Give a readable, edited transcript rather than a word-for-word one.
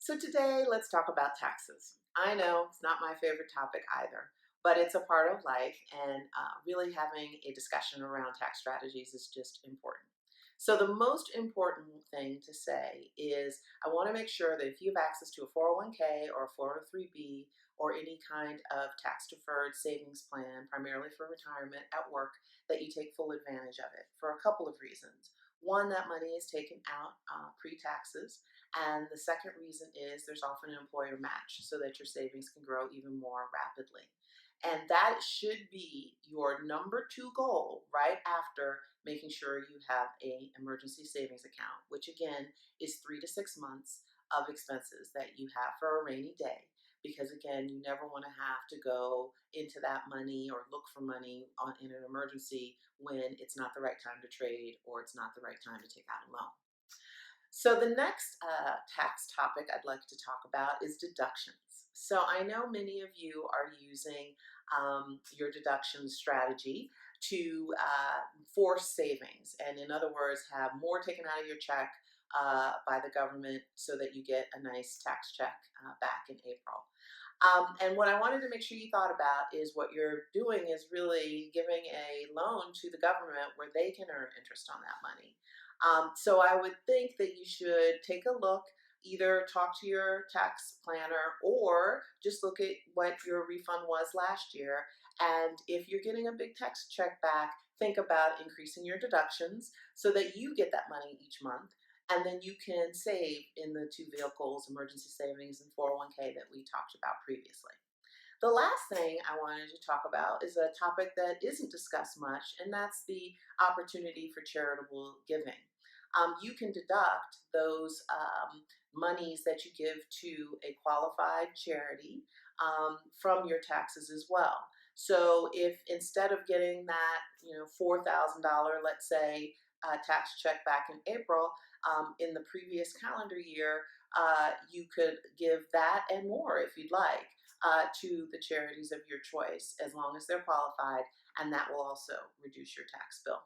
So today, let's talk about taxes. I know it's not my favorite topic either, but it's a part of life, and really having a discussion around tax strategies is just important. So the most important thing to say is I want to make sure that if you have access to a 401k or a 403b or any kind of tax deferred savings plan, primarily for retirement at work, that you take full advantage of it for a couple of reasons. One, that money is taken out pre taxes. And the second reason is there's often an employer match so that your savings can grow even more rapidly. And that should be your number two goal right after making sure you have a emergency savings account, which again is 3 to 6 months of expenses that you have for a rainy day. Because again, you never want to have to go into that money or look for money in an emergency when it's not the right time to trade or it's not the right time to take out a loan. So, the next tax topic I'd like to talk about is deductions. So, I know many of you are using your deduction strategy to force savings, and in other words, have more taken out of your check by the government so that you get a nice tax check back in April. And what I wanted to make sure you thought about is what you're doing is really giving a loan to the government where they can earn interest on that money. So I would think that you should take a look, either talk to your tax planner or just look at what your refund was last year. And if you're getting a big tax check back, think about increasing your deductions so that you get that money each month. And then you can save in the two vehicles, emergency savings and 401k that we talked about previously. The last thing I wanted to talk about is a topic that isn't discussed much, and that's the opportunity for charitable giving. You can deduct those monies that you give to a qualified charity from your taxes as well. So if instead of getting that, $4,000, let's say, tax check back in April, in the previous calendar year, you could give that and more if you'd like to the charities of your choice, as long as they're qualified, and that will also reduce your tax bill.